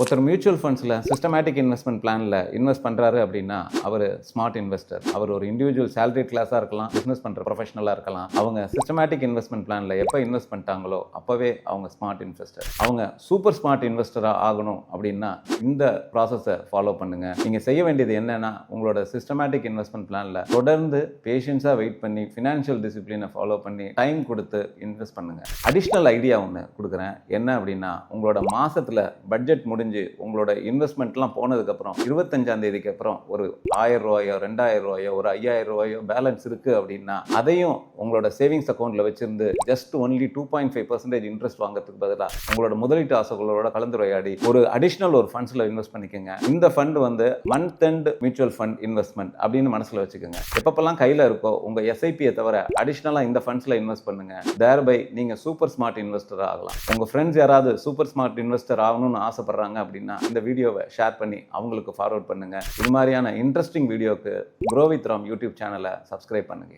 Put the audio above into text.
ஒருத்தர் mutual ஃபண்ட்ஸில் systematic investment பிளானில் invest பண்ணுறாரு அப்படின்னா அவர் ஸ்மார்ட் இன்வெஸ்டர். அவர் ஒரு இண்டிவிஜுவல் சேலரி கிளாஸாக இருக்கலாம், பிஸ்னஸ் பண்ணுற ப்ரொஃபஷனலாக இருக்கலாம். அவங்க சிஸ்டமேட்டிக் இன்வெஸ்ட்மெண்ட் பிளானில் எப்போ இன்வெஸ்ட் பண்ணிட்டாங்களோ அப்போவே அவங்க ஸ்மார்ட் இன்வெஸ்டர். அவங்க சூப்பர் ஸ்மார்ட் இன்வெஸ்டராக ஆகணும் அப்படின்னா இந்த ப்ராசஸை ஃபாலோ பண்ணுங்கள். நீங்கள் செய்ய வேண்டியது என்னென்னா, உங்களோட சிஸ்டமேட்டிக் இன்வெஸ்ட்மெண்ட் பிளானில் தொடர்ந்து பேஷன்ஸாக வெயிட் பண்ணி ஃபினான்ஷியல் டிசிப்ளினை ஃபாலோ பண்ணி டைம் கொடுத்து இன்வெஸ்ட் பண்ணுங்கள். அடிஷ்னல் ஐடியா ஒன்று கொடுக்குறேன். என்ன அப்படின்னா, உங்களோட மாதத்தில் பட்ஜெட் முடிஞ்சு உங்களோட இன்வெஸ்ட்மெண்ட்லாம் போனதுக்கப்புறம் 25ஆம் தேதிக்கு அப்புறம் ஒரு 1000 ரூபாயோ 2000 ரூபாயோ ஒரு 5000 ரூபாயோ பேலன்ஸ் இருக்கு அப்படின்னா அதையும் உங்களோட சேவிங்ஸ் அக்கௌண்ட்ல வச்சிருந்து ஜஸ்ட் ஒன்லி 2.5% இன்ட்ரெஸ்ட் வாங்குறதுக்கு பதிலாக உங்களோட முதலீட்டு ஆசைகளோட கலந்துரையாடி ஒரு அடிஷனல் ஒரு ஃபண்ட்ஸ்ல இன்வெஸ்ட் பண்ணிக்கோங்க. இந்த ஃபண்ட் வந்து month end mutual fund investment அப்படின்னு மனசுல வச்சுக்கோங்க. எப்பப்பெல்லாம் கையில இருக்கோ உங்க எஸ்ஐபியை தவிர அடிஷனலா இந்த ஃபண்ட்ஸ்ல இன்வெஸ்ட் பண்ணுங்க. தேர்பை நீங்க சூப்பர் ஸ்மார்ட் இன்வெஸ்டர் ஆகலாம். உங்க ஃப்ரெண்ட்ஸ் யாராவது சூப்பர் ஸ்மார்ட் இன்வெஸ்டர் ஆகணும்னு ஆசைப்படுறாங்க அப்படின்னா இந்த வீடியோவை ஷேர் பண்ணி அவங்களுக்கு ஃபார்வர்ட் பண்ணுங்க. இது மாதிரியான இன்ட்ரெஸ்டிங் வீடியோக்கு க்ரோ வித் ராம் யூடியூப் சேனலை சப்ஸ்கிரைப் பண்ணுங்க.